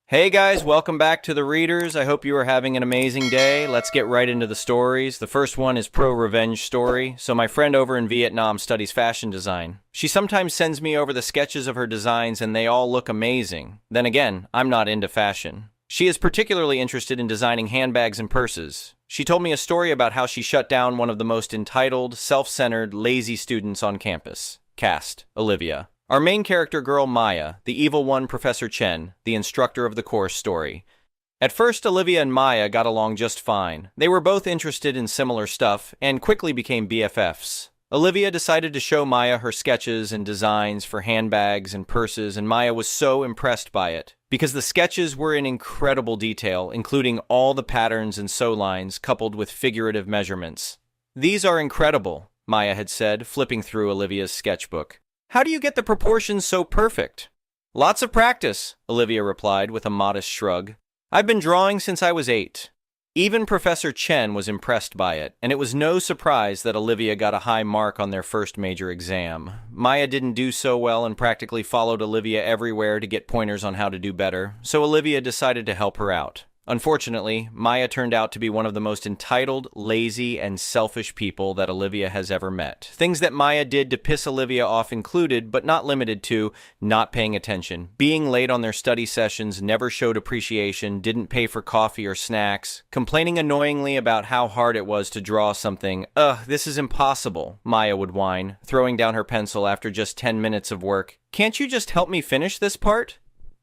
Hey guys, welcome back to the Readers. I hope you are having an amazing day. Let's get right into the stories. The first one is Pro-Revenge story. So my friend over in Vietnam studies fashion design. She sometimes sends me over the sketches of her designs and they all look amazing. Then again, I'm not into fashion. She is particularly interested in designing handbags and purses. She told me a story about how she shut down one of the most entitled, self-centered, lazy students on campus. Cast, Olivia. Our main character girl, Maya, the evil one, Professor Chen, the instructor of the course story. At first, Olivia and Maya got along just fine. They were both interested in similar stuff and quickly became BFFs. Olivia decided to show Maya her sketches and designs for handbags and purses, and Maya was so impressed by it because the sketches were in incredible detail, including all the patterns and sew lines coupled with figurative measurements. "These are incredible," Maya had said, flipping through Olivia's sketchbook. "How do you get the proportions so perfect?" "Lots of practice," Olivia replied with a modest shrug. "I've been drawing since I was 8. Even Professor Chen was impressed by it, and it was no surprise that Olivia got a high mark on their first major exam. Maya didn't do so well and practically followed Olivia everywhere to get pointers on how to do better, so Olivia decided to help her out. Unfortunately, Maya turned out to be one of the most entitled, lazy, and selfish people that Olivia has ever met. Things that Maya did to piss Olivia off included, but not limited to, not paying attention, being late on their study sessions, never showed appreciation, didn't pay for coffee or snacks, complaining annoyingly about how hard it was to draw something. "Ugh, this is impossible," Maya would whine, throwing down her pencil after just 10 minutes of work. "Can't you just help me finish this part?"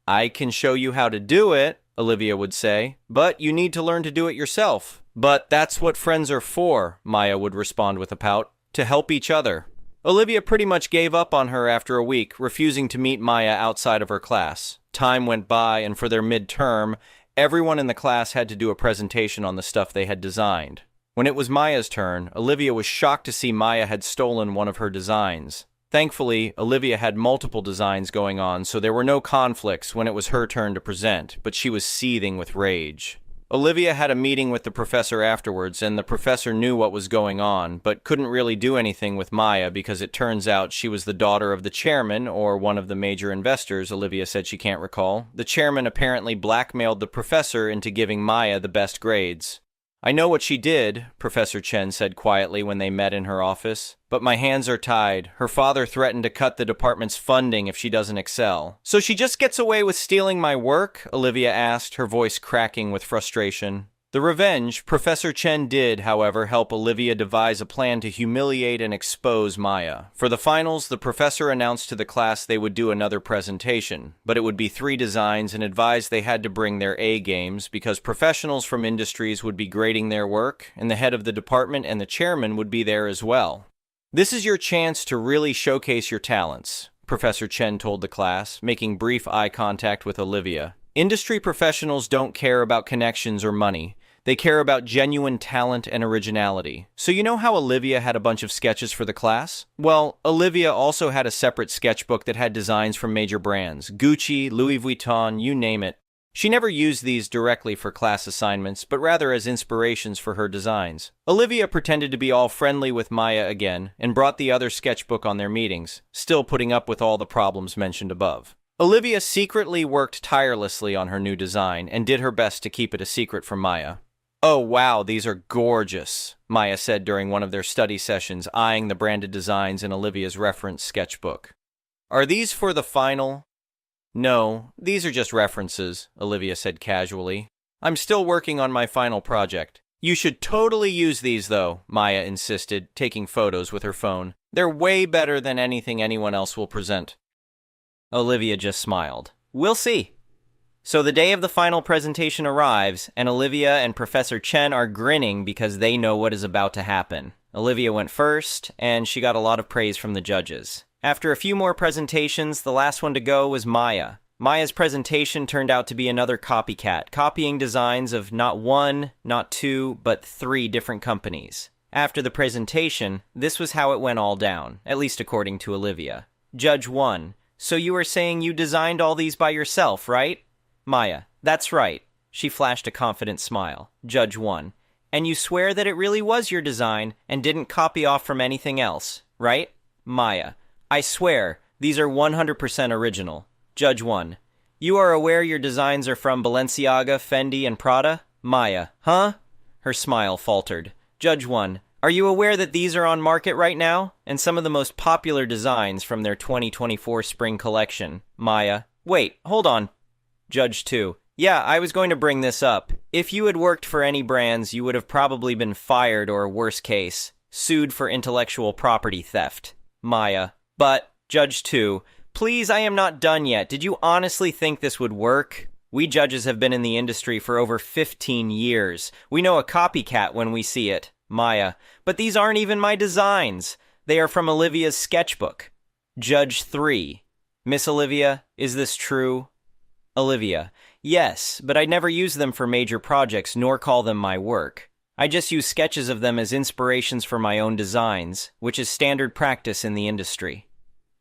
"I can show you how to do it," Olivia would say, "but you need to learn to do it yourself." "But that's what friends are for," Maya would respond with a pout, "to help each other." Olivia pretty much gave up on her after a week, refusing to meet Maya outside of her class. Time went by, and for their midterm, everyone in the class had to do a presentation on the stuff they had designed. When it was Maya's turn, Olivia was shocked to see Maya had stolen one of her designs. Thankfully, Olivia had multiple designs going on, so there were no conflicts when it was her turn to present, but she was seething with rage. Olivia had a meeting with the professor afterwards, and the professor knew what was going on, but couldn't really do anything with Maya because it turns out she was the daughter of the chairman, or one of the major investors. Olivia said she can't recall. The chairman apparently blackmailed the professor into giving Maya the best grades. "I know what she did," Professor Chen said quietly when they met in her office, "but my hands are tied. Her father threatened to cut the department's funding if she doesn't excel." "So she just gets away with stealing my work?" Olivia asked, her voice cracking with frustration. The revenge, Professor Chen did, however, help Olivia devise a plan to humiliate and expose Maya. For the finals, the professor announced to the class they would do another presentation, but it would be 3 designs and advised they had to bring their A games because professionals from industries would be grading their work, and the head of the department and the chairman would be there as well. "This is your chance to really showcase your talents," Professor Chen told the class, making brief eye contact with Olivia. "Industry professionals don't care about connections or money. They care about genuine talent and originality. So you know how Olivia had a bunch of sketches for the class? Well, Olivia also had a separate sketchbook that had designs from major brands, Gucci, Louis Vuitton, you name it. She never used these directly for class assignments, but rather as inspirations for her designs. Olivia pretended to be all friendly with Maya again, and brought the other sketchbook on their meetings, still putting up with all the problems mentioned above. Olivia secretly worked tirelessly on her new design, and did her best to keep it a secret from Maya. "Oh wow, these are gorgeous," Maya said during one of their study sessions, eyeing the branded designs in Olivia's reference sketchbook. "Are these for the final?" "No, these are just references," Olivia said casually. "I'm still working on my final project." "You should totally use these though," Maya insisted, taking photos with her phone. "They're way better than anything anyone else will present." Olivia just smiled. "We'll see." So the day of the final presentation arrives, and Olivia and Professor Chen are grinning because they know what is about to happen. Olivia went first, and she got a lot of praise from the judges. After a few more presentations, the last one to go was Maya. Maya's presentation turned out to be another copycat, copying designs of not 1, not 2, but 3 different companies. After the presentation, this was how it went all down, at least according to Olivia. Judge 1. "So you are saying you designed all these by yourself, right?" Maya: "That's right." She flashed a confident smile. Judge 1. "And you swear that it really was your design and didn't copy off from anything else, right?" Maya: "I swear, these are 100% original." Judge 1. You are aware your designs are from Balenciaga, Fendi, and Prada? Maya. Huh? Her smile faltered. Judge 1. Are you aware that these are on market right now? And some of the most popular designs from their 2024 spring collection. Maya. Wait, hold on. Judge 2. Yeah, I was going to bring this up. If you had worked for any brands, you would have probably been fired or, worse case, sued for intellectual property theft. Maya. But, Judge 2, please, I am not done yet. Did you honestly think this would work? We judges have been in the industry for over 15 years. We know a copycat when we see it. Maya. But these aren't even my designs. They are from Olivia's sketchbook. Judge 3. Miss Olivia, is this true? Olivia. Yes, but I never use them for major projects nor call them my work. I just use sketches of them as inspirations for my own designs, which is standard practice in the industry.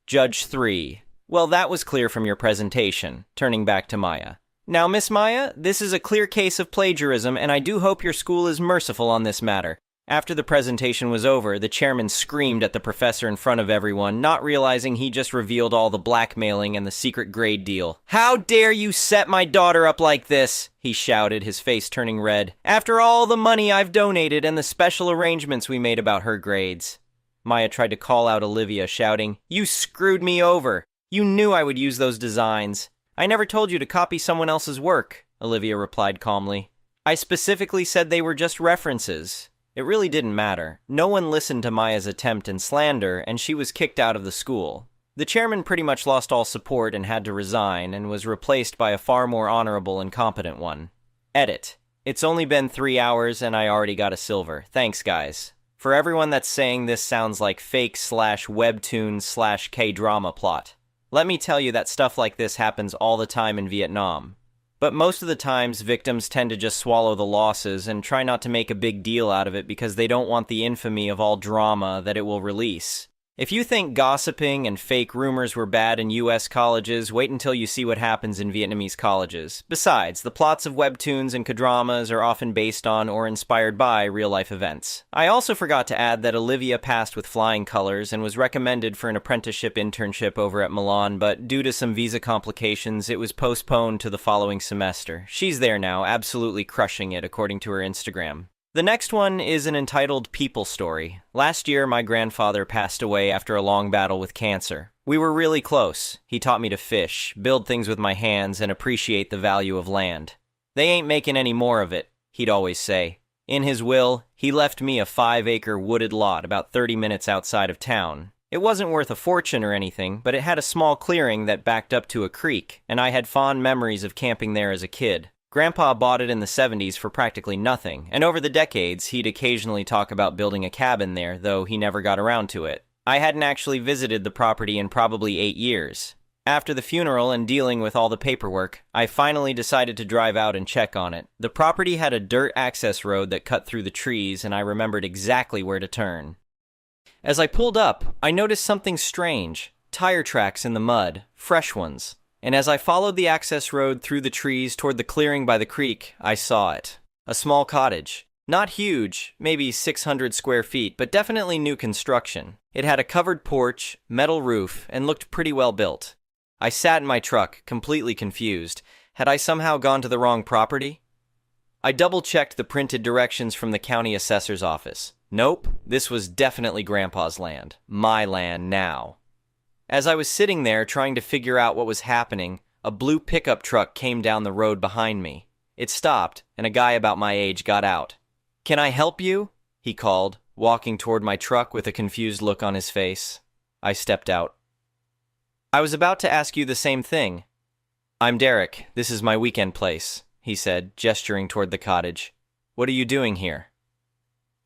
Judge 3. Well, that was clear from your presentation. Turning back to Maya. Now, Miss Maya, this is a clear case of plagiarism, and I do hope your school is merciful on this matter. After the presentation was over, the chairman screamed at the professor in front of everyone, not realizing he just revealed all the blackmailing and the secret grade deal. How dare you set my daughter up like this? He shouted, his face turning red. After all the money I've donated and the special arrangements we made about her grades. Maya tried to call out Olivia, shouting, You screwed me over. You knew I would use those designs. I never told you to copy someone else's work, Olivia replied calmly. I specifically said they were just references. It really didn't matter. No one listened to Maya's attempt and slander, and she was kicked out of the school. The chairman pretty much lost all support and had to resign, and was replaced by a far more honorable and competent one. Edit. It's only been 3 hours, and I already got a silver. Thanks, guys. For everyone that's saying this sounds like fake/webtoon/K-drama plot, let me tell you that stuff like this happens all the time in Vietnam. But most of the times, victims tend to just swallow the losses and try not to make a big deal out of it because they don't want the infamy of all drama that it will release. If you think gossiping and fake rumors were bad in US colleges, wait until you see what happens in Vietnamese colleges. Besides, the plots of webtoons and K-dramas are often based on or inspired by real-life events. I also forgot to add that Olivia passed with flying colors and was recommended for an apprenticeship internship over at Milan, but due to some visa complications, it was postponed to the following semester. She's there now, absolutely crushing it, according to her Instagram. The next one is an entitled people story. Last year, my grandfather passed away after a long battle with cancer. We were really close. He taught me to fish, build things with my hands, and appreciate the value of land. They ain't making any more of it, he'd always say. In his will, he left me a 5-acre wooded lot about 30 minutes outside of town. It wasn't worth a fortune or anything, but it had a small clearing that backed up to a creek, and I had fond memories of camping there as a kid. Grandpa bought it in the 70s for practically nothing, and over the decades, he'd occasionally talk about building a cabin there, though he never got around to it. I hadn't actually visited the property in probably 8 years. After the funeral and dealing with all the paperwork, I finally decided to drive out and check on it. The property had a dirt access road that cut through the trees, and I remembered exactly where to turn. As I pulled up, I noticed something strange. Tire tracks in the mud, fresh ones. And as I followed the access road through the trees toward the clearing by the creek, I saw it. A small cottage. Not huge, maybe 600 square feet, but definitely new construction. It had a covered porch, metal roof, and looked pretty well built. I sat in my truck, completely confused. Had I somehow gone to the wrong property? I double-checked the printed directions from the county assessor's office. Nope, this was definitely Grandpa's land. My land now. As I was sitting there trying to figure out what was happening, a blue pickup truck came down the road behind me. It stopped, and a guy about my age got out. "Can I help you?" he called, walking toward my truck with a confused look on his face. I stepped out. "I was about to ask you the same thing." "I'm Derek. This is my weekend place," he said, gesturing toward the cottage. "What are you doing here?"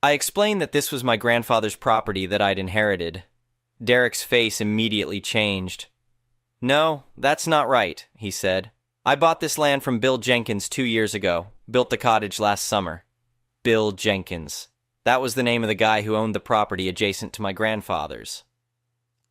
I explained that this was my grandfather's property that I'd inherited. Derek's face immediately changed. "No, that's not right," he said. "I bought this land from Bill Jenkins 2 years ago. Built the cottage last summer." Bill Jenkins. That was the name of the guy who owned the property adjacent to my grandfather's.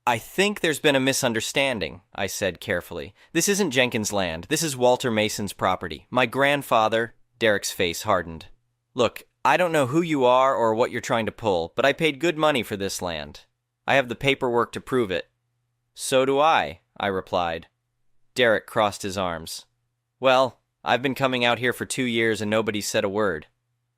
"I think there's been a misunderstanding," I said carefully. "This isn't Jenkins' land. This is Walter Mason's property. My grandfather—" Derek's face hardened. "Look, I don't know who you are or what you're trying to pull, but I paid good money for this land. I have the paperwork to prove it." "So do I replied. Derek crossed his arms. Well, I've been coming out here for 2 years and nobody's said a word.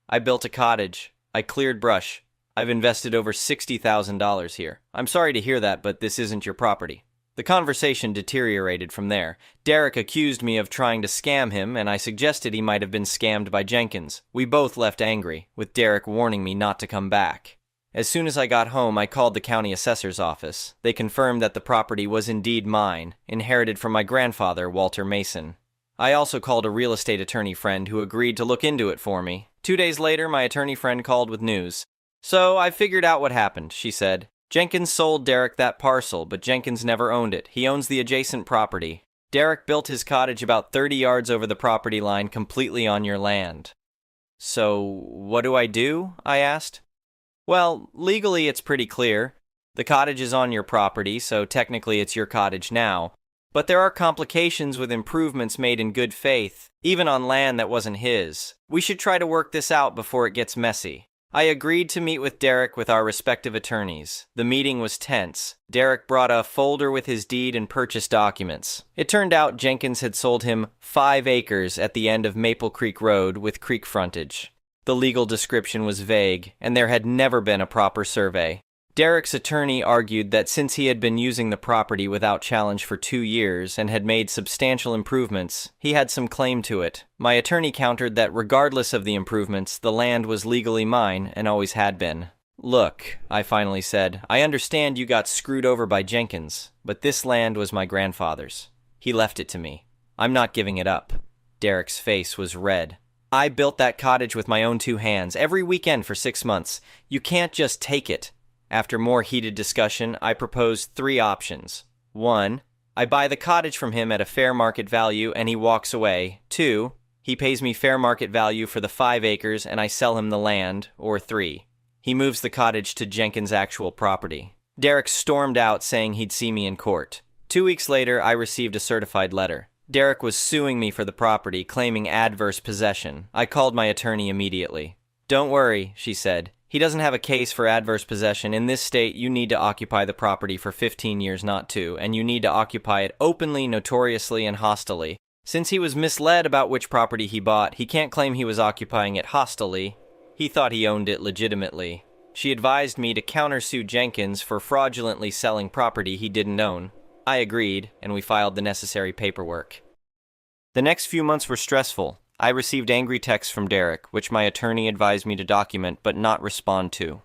I built a cottage. I cleared brush. I've invested over $60,000 here. I'm sorry to hear that, but this isn't your property. The conversation deteriorated from there. Derek accused me of trying to scam him, and I suggested he might have been scammed by Jenkins. We both left angry, with Derek warning me not to come back. As soon as I got home, I called the county assessor's office. They confirmed that the property was indeed mine, inherited from my grandfather, Walter Mason. I also called a real estate attorney friend who agreed to look into it for me. 2 days later, my attorney friend called with news. So I figured out what happened, she said. Jenkins sold Derek that parcel, but Jenkins never owned it. He owns the adjacent property. Derek built his cottage about 30 yards over the property line, completely on your land. So, what do I do? I asked. Well, legally it's pretty clear. The cottage is on your property, so technically it's your cottage now. But there are complications with improvements made in good faith, even on land that wasn't his. We should try to work this out before it gets messy. I agreed to meet with Derek with our respective attorneys. The meeting was tense. Derek brought a folder with his deed and purchase documents. It turned out Jenkins had sold him 5 acres at the end of Maple Creek Road with creek frontage. The legal description was vague, and there had never been a proper survey. Derek's attorney argued that since he had been using the property without challenge for 2 years and had made substantial improvements, he had some claim to it. My attorney countered that regardless of the improvements, the land was legally mine and always had been. Look, I finally said, I understand you got screwed over by Jenkins, but this land was my grandfather's. He left it to me. I'm not giving it up. Derek's face was red. I built that cottage with my own 2 hands every weekend for 6 months. You can't just take it. After more heated discussion, I proposed 3 options. 1. I buy the cottage from him at a fair market value and he walks away. 2. He pays me fair market value for the 5 acres and I sell him the land. Or 3. He moves the cottage to Jenkins' actual property. Derek stormed out saying he'd see me in court. 2 weeks later, I received a certified letter. Derek was suing me for the property, claiming adverse possession. I called my attorney immediately. Don't worry, she said. He doesn't have a case for adverse possession. In this state, you need to occupy the property for 15 years, not 2, and you need to occupy it openly, notoriously, and hostilely. Since he was misled about which property he bought, he can't claim he was occupying it hostilely. He thought he owned it legitimately. She advised me to countersue Jenkins for fraudulently selling property he didn't own. I agreed, and we filed the necessary paperwork. The next few months were stressful. I received angry texts from Derek, which my attorney advised me to document but not respond to.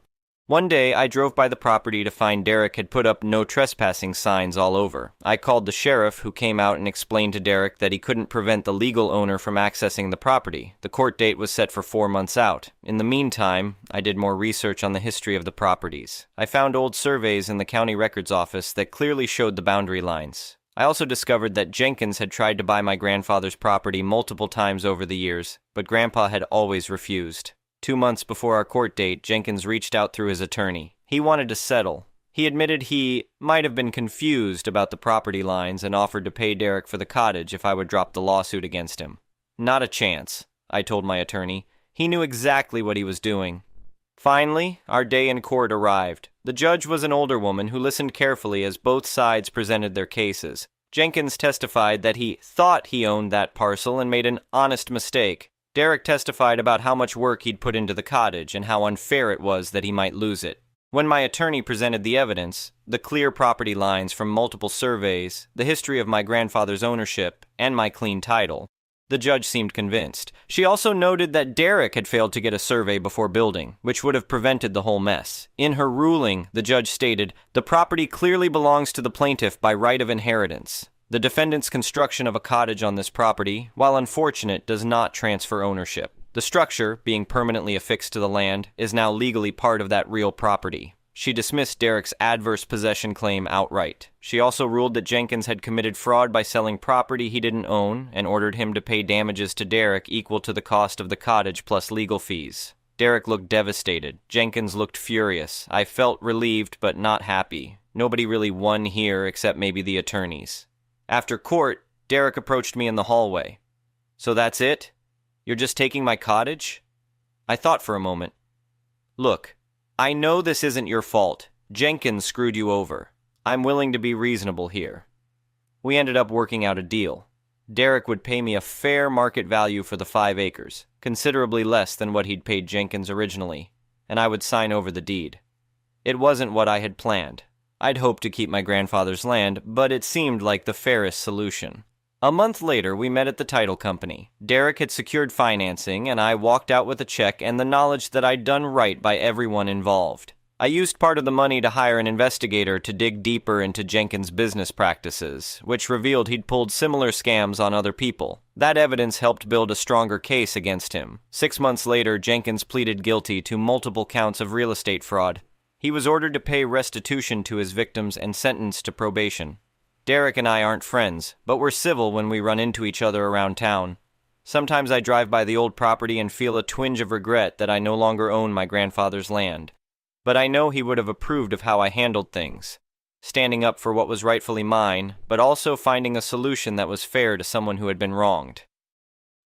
One day, I drove by the property to find Derek had put up no trespassing signs all over. I called the sheriff, who came out and explained to Derek that he couldn't prevent the legal owner from accessing the property. The court date was set for 4 months out. In the meantime, I did more research on the history of the properties. I found old surveys in the county records office that clearly showed the boundary lines. I also discovered that Jenkins had tried to buy my grandfather's property multiple times over the years, but Grandpa had always refused. 2 months before our court date, Jenkins reached out through his attorney. He wanted to settle. He admitted he might have been confused about the property lines and offered to pay Derek for the cottage if I would drop the lawsuit against him. Not a chance, I told my attorney. He knew exactly what he was doing. Finally, our day in court arrived. The judge was an older woman who listened carefully as both sides presented their cases. Jenkins testified that he thought he owned that parcel and made an honest mistake. Derek testified about how much work he'd put into the cottage and how unfair it was that he might lose it. When my attorney presented the evidence, the clear property lines from multiple surveys, the history of my grandfather's ownership, and my clean title, the judge seemed convinced. She also noted that Derek had failed to get a survey before building, which would have prevented the whole mess. In her ruling, the judge stated, "The property clearly belongs to the plaintiff by right of inheritance. The defendant's construction of a cottage on this property, while unfortunate, does not transfer ownership. The structure, being permanently affixed to the land, is now legally part of that real property." She dismissed Derek's adverse possession claim outright. She also ruled that Jenkins had committed fraud by selling property he didn't own and ordered him to pay damages to Derek equal to the cost of the cottage plus legal fees. Derek looked devastated. Jenkins looked furious. I felt relieved but not happy. Nobody really won here except maybe the attorneys. After court, Derek approached me in the hallway. "So that's it? You're just taking my cottage?" I thought for a moment. "Look, I know this isn't your fault. Jenkins screwed you over. I'm willing to be reasonable here." We ended up working out a deal. Derek would pay me a fair market value for the 5 acres, considerably less than what he'd paid Jenkins originally, and I would sign over the deed. It wasn't what I had planned. I'd hoped to keep my grandfather's land, but it seemed like the fairest solution. A month later, we met at the title company. Derek had secured financing, and I walked out with a check and the knowledge that I'd done right by everyone involved. I used part of the money to hire an investigator to dig deeper into Jenkins' business practices, which revealed he'd pulled similar scams on other people. That evidence helped build a stronger case against him. 6 months later, Jenkins pleaded guilty to multiple counts of real estate fraud. He was ordered to pay restitution to his victims and sentenced to probation. Derek and I aren't friends, but we're civil when we run into each other around town. Sometimes I drive by the old property and feel a twinge of regret that I no longer own my grandfather's land. But I know he would have approved of how I handled things, standing up for what was rightfully mine, but also finding a solution that was fair to someone who had been wronged.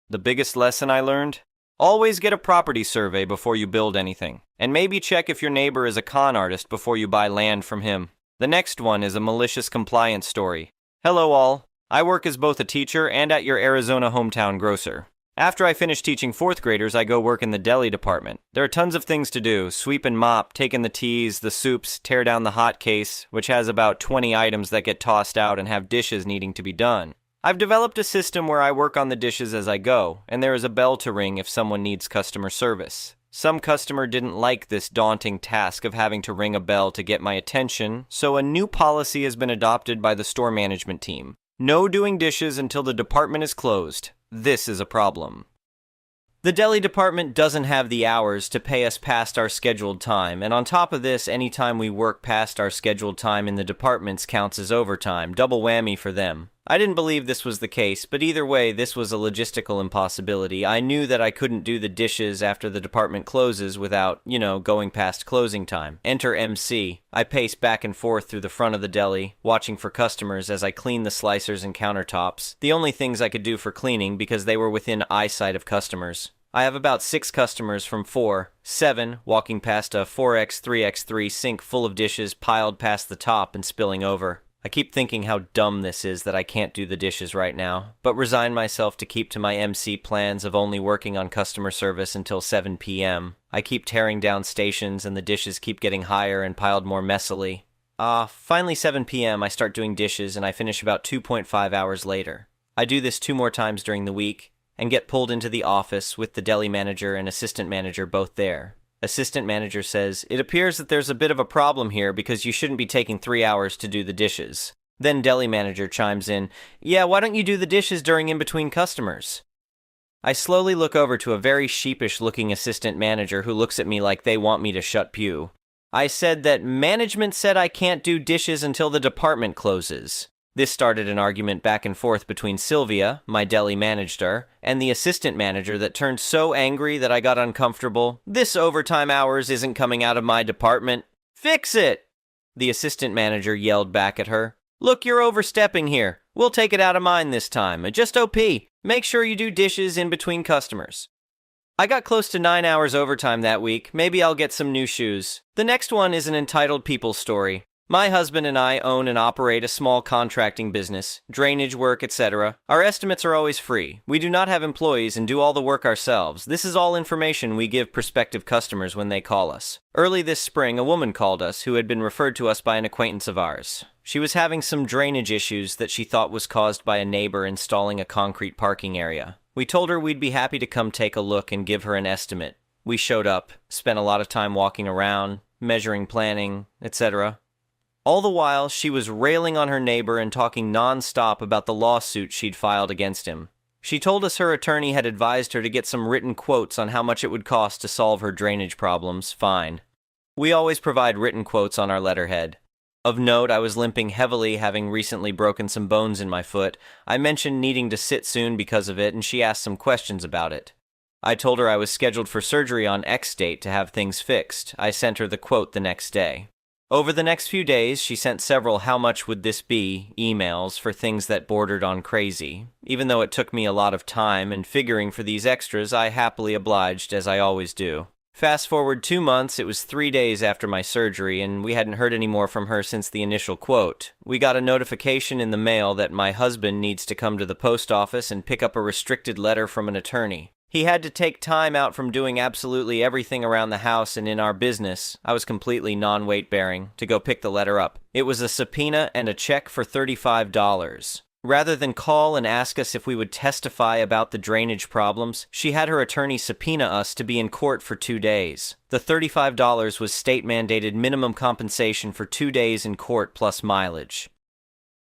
The biggest lesson I learned? Always get a property survey before you build anything, and maybe check if your neighbor is a con artist before you buy land from him. The next one is a malicious compliance story. Hello all, I work as both a teacher and at your Arizona hometown grocer. After I finish teaching 4th graders, I go work in the deli department. There are tons of things to do: sweep and mop, take in the teas, the soups, tear down the hot case, which has about 20 items that get tossed out and have dishes needing to be done. I've developed a system where I work on the dishes as I go, and there is a bell to ring if someone needs customer service. Some customer didn't like this daunting task of having to ring a bell to get my attention, so a new policy has been adopted by the store management team. No doing dishes until the department is closed. This is a problem. The deli department doesn't have the hours to pay us past our scheduled time, and on top of this, any time we work past our scheduled time in the departments counts as overtime, double whammy for them. I didn't believe this was the case, but either way, this was a logistical impossibility. I knew that I couldn't do the dishes after the department closes without, going past closing time. Enter MC. I pace back and forth through the front of the deli, watching for customers as I clean the slicers and countertops, the only things I could do for cleaning because they were within eyesight of customers. I have about 6 customers from 7 walking past a 4x3x3 sink full of dishes piled past the top and spilling over. I keep thinking how dumb this is that I can't do the dishes right now, but resign myself to keep to my MC plans of only working on customer service until 7 p.m. I keep tearing down stations and the dishes keep getting higher and piled more messily. Finally 7 p.m. I start doing dishes and I finish about 2.5 hours later. I do this 2 more times during the week and get pulled into the office with the deli manager and assistant manager both there. Assistant manager says, "It appears that there's a bit of a problem here because you shouldn't be taking 3 hours to do the dishes." Then deli manager chimes in, "Yeah, why don't you do the dishes during in-between customers?" I slowly look over to a very sheepish-looking assistant manager who looks at me like they want me to shut pew. I said that management said I can't do dishes until the department closes. This started an argument back and forth between Sylvia, my deli manager, and the assistant manager that turned so angry that I got uncomfortable. "This overtime hours isn't coming out of my department. Fix it!" The assistant manager yelled back at her. "Look, you're overstepping here. We'll take it out of mine this time. Just OP. Make sure you do dishes in between customers." I got close to 9 hours overtime that week. Maybe I'll get some new shoes. The next one is an entitled people story. My husband and I own and operate a small contracting business, drainage work, etc. Our estimates are always free. We do not have employees and do all the work ourselves. This is all information we give prospective customers when they call us. Early this spring, a woman called us who had been referred to us by an acquaintance of ours. She was having some drainage issues that she thought was caused by a neighbor installing a concrete parking area. We told her we'd be happy to come take a look and give her an estimate. We showed up, spent a lot of time walking around, measuring, planning, etc. All the while, she was railing on her neighbor and talking non-stop about the lawsuit she'd filed against him. She told us her attorney had advised her to get some written quotes on how much it would cost to solve her drainage problems. Fine. We always provide written quotes on our letterhead. Of note, I was limping heavily, having recently broken some bones in my foot. I mentioned needing to sit soon because of it, and she asked some questions about it. I told her I was scheduled for surgery on X date to have things fixed. I sent her the quote the next day. Over the next few days, she sent several "how much would this be" emails for things that bordered on crazy. Even though it took me a lot of time and figuring for these extras, I happily obliged, as I always do. Fast forward 2 months, it was 3 days after my surgery, and we hadn't heard any more from her since the initial quote. We got a notification in the mail that my husband needs to come to the post office and pick up a restricted letter from an attorney. He had to take time out from doing absolutely everything around the house and in our business. I was completely non-weight bearing to go pick the letter up. It was a subpoena and a check for $35. Rather than call and ask us if we would testify about the drainage problems, she had her attorney subpoena us to be in court for 2 days. The $35 was state-mandated minimum compensation for 2 days in court plus mileage.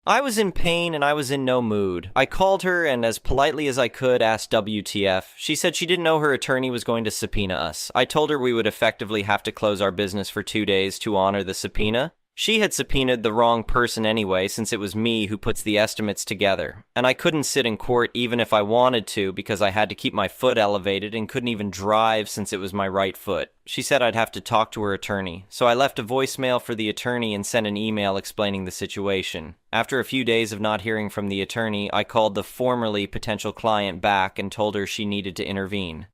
I was in pain and I was in no mood. I called her and as politely as I could asked WTF. She said she didn't know her attorney was going to subpoena us. I told her we would effectively have to close our business for 2 days to honor the subpoena. She had subpoenaed the wrong person anyway, since it was me who puts the estimates together. And I couldn't sit in court even if I wanted to because I had to keep my foot elevated and couldn't even drive since it was my right foot. She said I'd have to talk to her attorney, so I left a voicemail for the attorney and sent an email explaining the situation. After a few days of not hearing from the attorney, I called the formerly potential client back and told her she needed to intervene.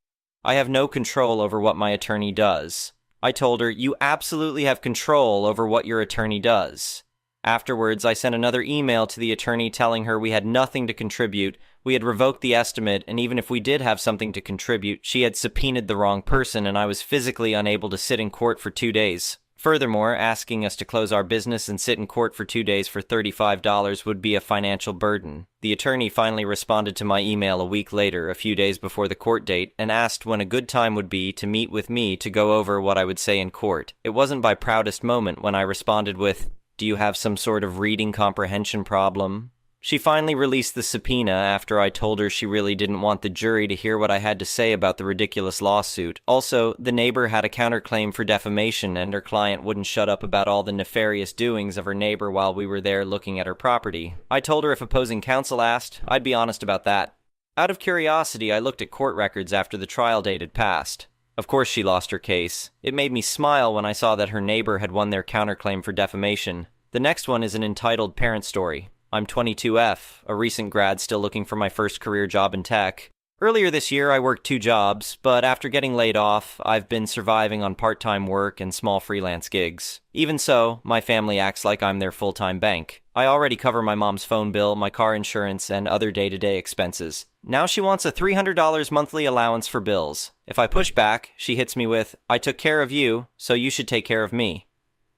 I have no control over what my attorney does. I told her, you absolutely have control over what your attorney does. Afterwards, I sent another email to the attorney telling her we had nothing to contribute, we had revoked the estimate, and even if we did have something to contribute, she had subpoenaed the wrong person and I was physically unable to sit in court for 2 days. Furthermore, asking us to close our business and sit in court for 2 days for $35 would be a financial burden. The attorney finally responded to my email a week later, a few days before the court date, and asked when a good time would be to meet with me to go over what I would say in court. It wasn't my proudest moment when I responded with, "Do you have some sort of reading comprehension problem?" She finally released the subpoena after I told her she really didn't want the jury to hear what I had to say about the ridiculous lawsuit. Also, the neighbor had a counterclaim for defamation and her client wouldn't shut up about all the nefarious doings of her neighbor while we were there looking at her property. I told her if opposing counsel asked, I'd be honest about that. Out of curiosity, I looked at court records after the trial date had passed. Of course she lost her case. It made me smile when I saw that her neighbor had won their counterclaim for defamation. The next one is an entitled parent story. I'm 22F, a recent grad still looking for my first career job in tech. Earlier this year, I worked 2 jobs, but after getting laid off, I've been surviving on part-time work and small freelance gigs. Even so, my family acts like I'm their full-time bank. I already cover my mom's phone bill, my car insurance, and other day-to-day expenses. Now she wants a $300 monthly allowance for bills. If I push back, she hits me with, "I took care of you, so you should take care of me."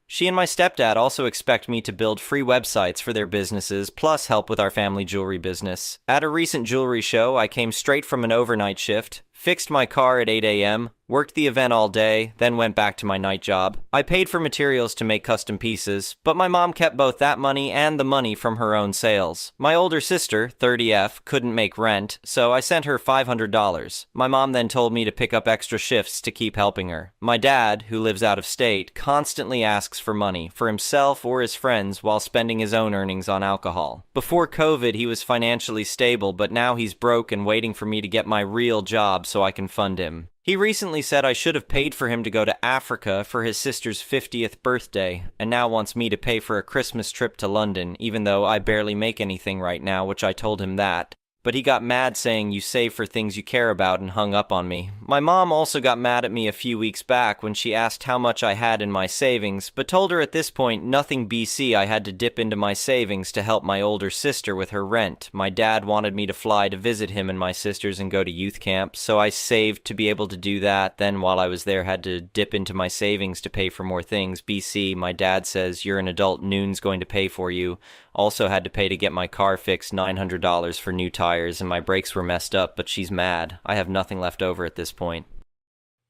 She and my stepdad also expect me to build free websites for their businesses, plus help with our family jewelry business. At a recent jewelry show, I came straight from an overnight shift, fixed my car at 8 a.m., worked the event all day, then went back to my night job. I paid for materials to make custom pieces, but my mom kept both that money and the money from her own sales. My older sister, 30F, couldn't make rent, so I sent her $500. My mom then told me to pick up extra shifts to keep helping her. My dad, who lives out of state, constantly asks for money, for himself or his friends, while spending his own earnings on alcohol. Before COVID, he was financially stable, but now he's broke and waiting for me to get my real job so I can fund him. He recently said I should have paid for him to go to Africa for his sister's 50th birthday, and now wants me to pay for a Christmas trip to London, even though I barely make anything right now, which I told him that. But he got mad saying you save for things you care about and hung up on me. My mom also got mad at me a few weeks back when she asked how much I had in my savings, but told her at this point nothing BC I had to dip into my savings to help my older sister with her rent. My dad wanted me to fly to visit him and my sisters and go to youth camp, so I saved to be able to do that, then while I was there had to dip into my savings to pay for more things. BC, my dad says, "You're an adult, Noon's going to pay for you." Also had to pay to get my car fixed, $900 for new tires, and my brakes were messed up, but she's mad. I have nothing left over at this point.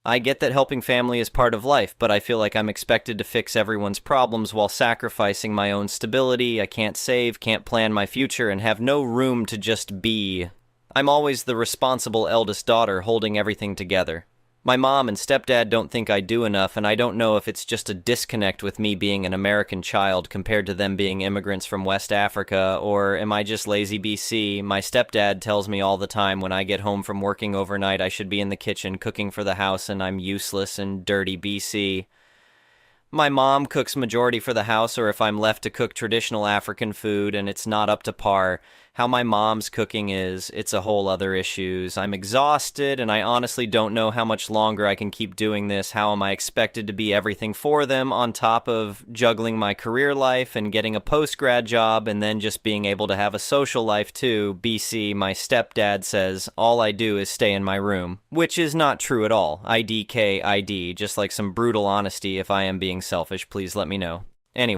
I get that helping family is part of life, but I feel like I'm expected to fix everyone's problems while sacrificing my own stability. I can't save, can't plan my future, and have no room to just be. I'm always the responsible eldest daughter holding everything together. My mom and stepdad don't think I do enough, and I don't know if it's just a disconnect with me being an American child compared to them being immigrants from West Africa, or am I just lazy BC? My stepdad tells me all the time when I get home from working overnight I should be in the kitchen cooking for the house and I'm useless and dirty BC. My mom cooks majority for the house, or if I'm left to cook traditional African food and it's not up to par, how my mom's cooking is. It's a whole other issues. I'm exhausted, and I honestly don't know how much longer I can keep doing this. How am I expected to be everything for them on top of juggling my career life and getting a post-grad job and then just being able to have a social life too? BC, my stepdad says, all I do is stay in my room, which is not true at all. IDK, ID, just like some brutal honesty. If I am being selfish, please let me know.